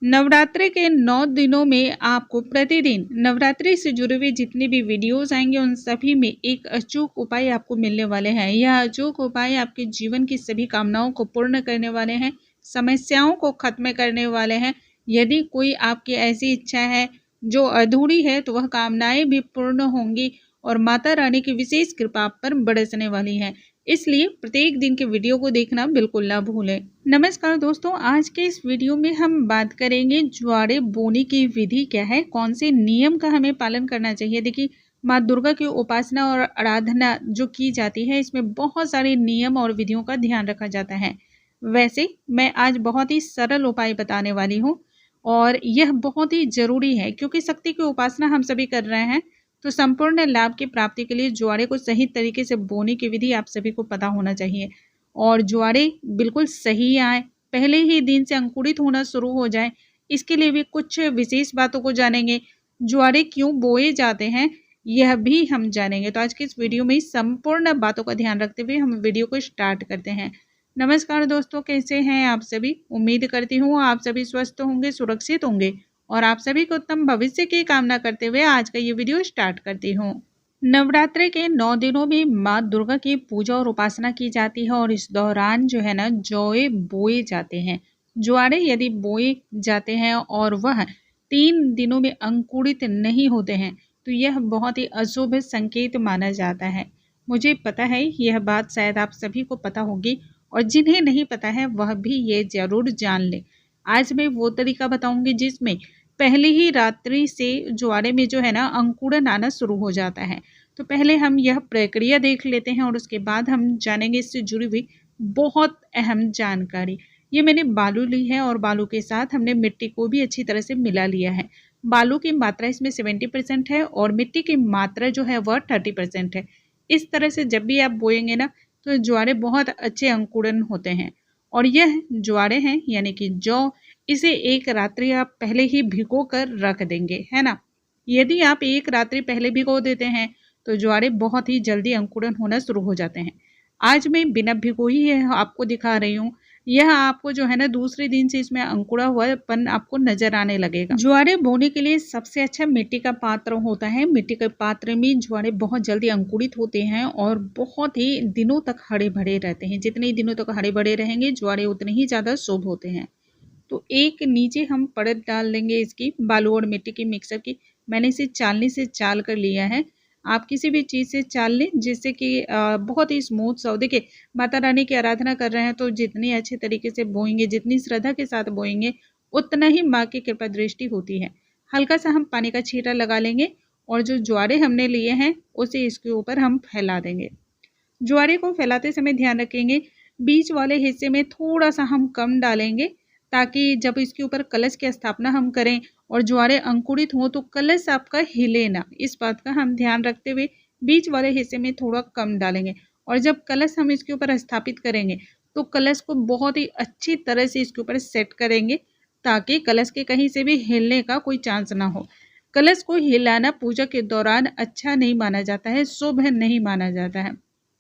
नवरात्रि के 9 दिनों में आपको प्रतिदिन नवरात्रि से जुड़े हुए जितने भी वीडियोस आएंगे उन सभी में एक अचूक उपाय आपको मिलने वाले हैं। यह अचूक उपाय आपके जीवन की सभी कामनाओं को पूर्ण करने वाले हैं, समस्याओं को खत्म करने वाले हैं। यदि कोई आपकी ऐसी इच्छा है जो अधूरी है तो वह कामनाएं भी पूर्ण होंगी और माता रानी की विशेष कृपा आप पर बरसने वाली है। इसलिए प्रत्येक दिन के वीडियो को देखना बिल्कुल ना भूलें। नमस्कार दोस्तों, आज के इस वीडियो में हम बात करेंगे ज्वारे बोने की विधि क्या है, कौन से नियम का हमें पालन करना चाहिए। देखिए, माँ दुर्गा की उपासना और आराधना जो की जाती है इसमें बहुत सारे नियम और विधियों का ध्यान रखा जाता है। वैसे मैं आज बहुत ही सरल उपाय बताने वाली हूँ और यह बहुत ही जरूरी है क्योंकि शक्ति की उपासना हम सभी कर रहे हैं, तो संपूर्ण लाभ की प्राप्ति के लिए ज्वारे को सही तरीके से बोने की विधि आप सभी को पता होना चाहिए और ज्वारे बिल्कुल सही आए, पहले ही दिन से अंकुरित होना शुरू हो जाए, इसके लिए भी कुछ विशेष बातों को जानेंगे। ज्वारे क्यों बोए जाते हैं यह भी हम जानेंगे। तो आज के इस वीडियो में संपूर्ण बातों का ध्यान रखते हुए हम वीडियो को स्टार्ट करते हैं। नमस्कार दोस्तों, कैसे हैं आप सभी। उम्मीद करती हूँ आप सभी स्वस्थ होंगे, सुरक्षित होंगे और आप सभी को उत्तम भविष्य की कामना करते हुए आज का ये वीडियो स्टार्ट करती हूँ। नवरात्रि के 9 दिनों में माँ दुर्गा की पूजा और उपासना की जाती है और इस दौरान जो है ना जौए बोए जाते हैं। ज्वारे यदि बोए जाते हैं और वह 3 दिनों में अंकुरित नहीं होते हैं तो यह बहुत ही अशुभ संकेत माना जाता है। मुझे पता है यह बात शायद आप सभी को पता होगी और जिन्हें नहीं पता है वह भी ये जरूर जान ले। आज मैं वो तरीका बताऊंगी जिसमें पहली ही रात्रि से ज्वारे में जो है ना अंकुरन आना शुरू हो जाता है। तो पहले हम यह प्रक्रिया देख लेते हैं और उसके बाद हम जानेंगे इससे जुड़ी हुई बहुत अहम जानकारी। ये मैंने बालू ली है और बालू के साथ हमने मिट्टी को भी अच्छी तरह से मिला लिया है। बालू की मात्रा इसमें 70% है और मिट्टी की मात्रा जो है वह 30% है। इस तरह से जब भी आप बोएंगे ना तो ज्वारे बहुत अच्छे अंकुरन होते हैं। और यह ज्वारे हैं यानी कि जौ, इसे एक रात्रि आप पहले ही भिगो कर रख देंगे, है ना। यदि आप एक रात्रि पहले भिगो देते हैं तो ज्वारे बहुत ही जल्दी अंकुरन होना शुरू हो जाते हैं। आज मैं बिना भिगो ही आपको दिखा रही हूँ। यह आपको जो है ना दूसरे दिन से इसमें अंकुरा हुआपन आपको नजर आने लगेगा। ज्वारे बोने के लिए सबसे अच्छा मिट्टी का पात्र होता है। मिट्टी के पात्र में ज्वारे बहुत जल्दी अंकुरित होते हैं और बहुत ही दिनों तक हरे भरे रहते हैं। जितने दिनों तक हरे भरे रहेंगे ज्वारे उतने ही ज्यादा शुभ होते हैं। तो एक नीचे हम परत डाल लेंगे इसकी बालू और मिट्टी की मिक्सर की। मैंने इसे चालनी से चाल कर लिया है। आप किसी भी चीज़ से चाल लें जिससे कि बहुत ही स्मूथ सा हो। देखिए, माता रानी की आराधना कर रहे हैं तो जितनी अच्छे तरीके से बोएंगे, जितनी श्रद्धा के साथ बोएंगे उतना ही माँ की कृपा दृष्टि होती है। हल्का सा हम पानी का छींटा लगा लेंगे और जो ज्वारे हमने लिए हैं उसे इसके ऊपर हम फैला देंगे। ज्वारे को फैलाते समय ध्यान रखेंगे बीच वाले हिस्से में थोड़ा सा हम कम डालेंगे ताकि जब इसके ऊपर कलश की स्थापना हम करें और ज्वारे अंकुरित हों तो कलश आपका हिले ना। इस बात का हम ध्यान रखते हुए बीच वाले हिस्से में थोड़ा कम डालेंगे और जब कलश हम इसके ऊपर स्थापित करेंगे तो कलश को बहुत ही अच्छी तरह से इसके ऊपर सेट करेंगे ताकि कलश के कहीं से भी हिलने का कोई चांस ना हो। कलश को हिलाना पूजा के दौरान अच्छा नहीं माना जाता है, शुभ नहीं माना जाता है।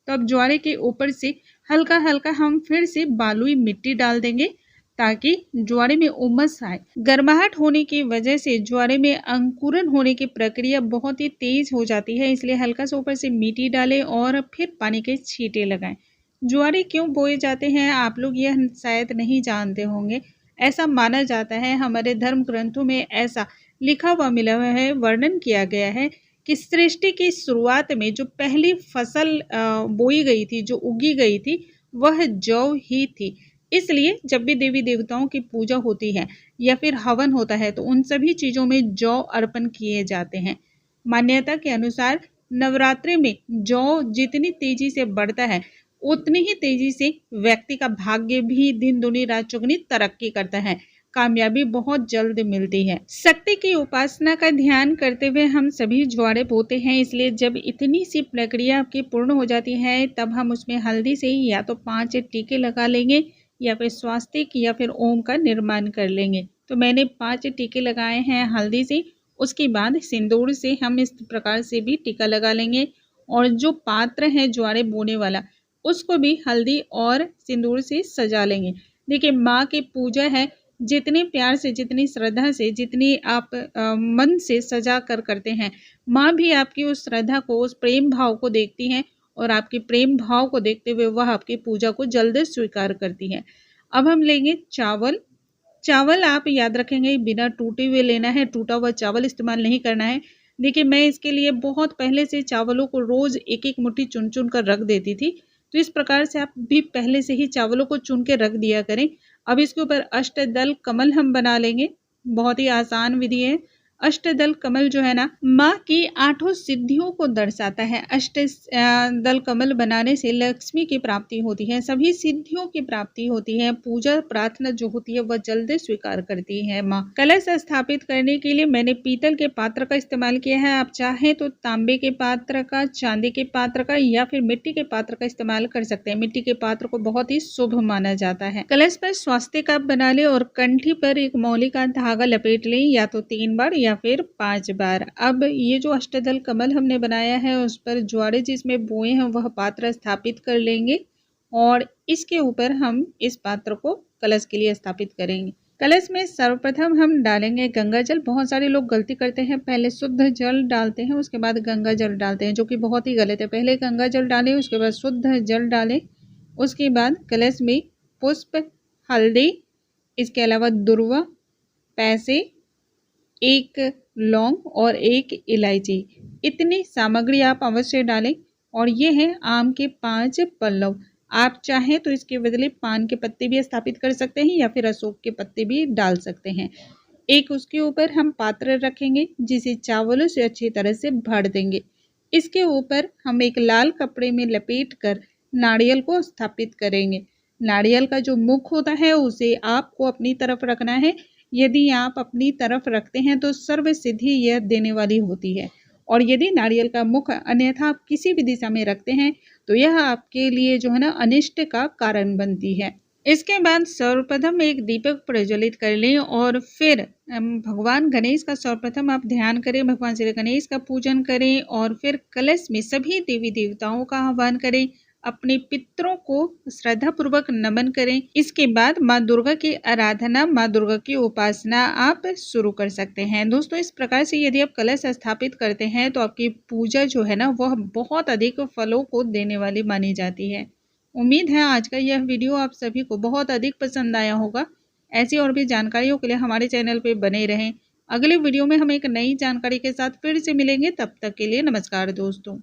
तो अब ज्वारे के ऊपर से हल्का हल्का हम फिर से बालुई मिट्टी डाल देंगे ताकि ज्वारे में उमस आए। गर्माहट होने की वजह से ज्वारे में अंकुरन होने की प्रक्रिया बहुत ही तेज हो जाती है, इसलिए हल्का सा ऊपर से मिट्टी डालें और फिर पानी के छींटे लगाएं। ज्वारे क्यों बोए जाते हैं आप लोग यह शायद नहीं जानते होंगे। ऐसा माना जाता है, हमारे धर्म ग्रंथों में ऐसा लिखा हुआ मिला हुआ है, वर्णन किया गया है कि सृष्टि की शुरुआत में जो पहली फसल बोई गई थी, जो उगी गई थी, वह जौ ही थी। इसलिए जब भी देवी देवताओं की पूजा होती है या फिर हवन होता है तो उन सभी चीजों में जौ अर्पण किए जाते हैं। मान्यता के अनुसार नवरात्रि में जौ जितनी तेजी से बढ़ता है उतनी ही तेजी से व्यक्ति का भाग्य भी दिन दुनी रात चौगुनी तरक्की करता है, कामयाबी बहुत जल्द मिलती है। शक्ति की उपासना का ध्यान करते हुए हम सभी ज्वारे बोते हैं, इसलिए जब इतनी सी प्रक्रिया आपकी पूर्ण हो जाती है तब हम उसमें हल्दी से या तो 5 टीके लगा लेंगे या फिर स्वास्तिक या फिर ओम का निर्माण कर लेंगे। तो मैंने 5 टीके लगाए हैं हल्दी से। उसके बाद सिंदूर से हम इस प्रकार से भी टीका लगा लेंगे और जो पात्र है ज्वारे बोने वाला उसको भी हल्दी और सिंदूर से सजा लेंगे। देखिए, माँ की पूजा है जितने प्यार से, जितनी श्रद्धा से, जितनी आप मन से सजा कर करते हैं, माँ भी आपकी उस श्रद्धा को, उस प्रेम भाव को देखती हैं और आपके प्रेम भाव को देखते हुए वह आपकी पूजा को जल्द स्वीकार करती है। अब हम लेंगे चावल। चावल आप याद रखेंगे बिना टूटे हुए लेना है, टूटा हुआ चावल इस्तेमाल नहीं करना है। देखिए, मैं इसके लिए बहुत पहले से चावलों को रोज़ एक-एक मुट्ठी चुन-चुन कर रख देती थी। तो इस प्रकार से आप भी पहले से ही चावलों को चुन के रख दिया करें। अब इसके ऊपर अष्टदल कमल हम बना लेंगे। बहुत ही आसान विधि है। अष्टदल कमल जो है ना, माँ की 8 सिद्धियों को दर्शाता है। दल कमल बनाने से लक्ष्मी की प्राप्ति होती है, सभी सिद्धियों की प्राप्ति होती है। पूजा प्रार्थना जो होती है वह जल्द स्वीकार करती है माँ। कलश स्थापित करने के लिए मैंने पीतल के पात्र का इस्तेमाल किया है। आप चाहें तो तांबे के पात्र का, चांदी के पात्र का या फिर मिट्टी के पात्र का इस्तेमाल कर सकते हैं। मिट्टी के पात्र को बहुत ही शुभ माना जाता है। कलश पर स्वास्तिक आप बना ले और कंठी पर एक मौली का धागा लपेट लें, या तो 3 बार या फिर 5 बार। अब ये जो अष्टदल कमल हमने बनाया है उस पर ज्वारे जिसमें बोए हैं वह पात्र स्थापित कर लेंगे और इसके ऊपर हम इस पात्र को कलश के लिए स्थापित करेंगे। कलश में सर्वप्रथम हम डालेंगे गंगा जल। बहुत सारे लोग गलती करते हैं, पहले शुद्ध जल डालते हैं उसके बाद गंगा जल डालते हैं, जो कि बहुत ही गलत है। पहले गंगा जल डालें, उसके बाद शुद्ध जल डालें। उसके बाद कलश में पुष्प, हल्दी, इसके अलावा दुर्वा, पैसे, 1 लौंग और 1 इलायची, इतनी सामग्री आप अवश्य डालें। और ये है आम के 5 पल्लव। आप चाहें तो इसके बदले पान के पत्ते भी स्थापित कर सकते हैं या फिर अशोक के पत्ते भी डाल सकते हैं। एक उसके ऊपर हम पात्र रखेंगे जिसे चावलों से अच्छी तरह से भर देंगे। इसके ऊपर हम एक लाल कपड़े में लपेट कर नारियल को स्थापित करेंगे। नारियल का जो मुख होता है उसे आपको अपनी तरफ रखना है। यदि आप अपनी तरफ रखते हैं तो सर्व सिद्धि यह देने वाली होती है, और यदि नारियल का मुख अन्यथा आप किसी भी दिशा में रखते हैं तो यह आपके लिए जो है ना अनिष्ट का कारण बनती है। इसके बाद सर्वप्रथम एक दीपक प्रज्वलित कर लें और फिर भगवान गणेश का सर्वप्रथम आप ध्यान करें, भगवान श्री गणेश का पूजन करें और फिर कलश में सभी देवी देवताओं का आह्वान करें, अपने पितरों को श्रद्धापूर्वक नमन करें। इसके बाद माँ दुर्गा की आराधना, माँ दुर्गा की उपासना आप शुरू कर सकते हैं। दोस्तों, इस प्रकार से यदि आप कलश स्थापित करते हैं तो आपकी पूजा जो है ना वह बहुत अधिक फलों को देने वाली मानी जाती है। उम्मीद है आज का यह वीडियो आप सभी को बहुत अधिक पसंद आया होगा। ऐसी और भी जानकारियों के लिए हमारे चैनल पर बने रहें। अगले वीडियो में हम एक नई जानकारी के साथ फिर से मिलेंगे। तब तक के लिए नमस्कार दोस्तों।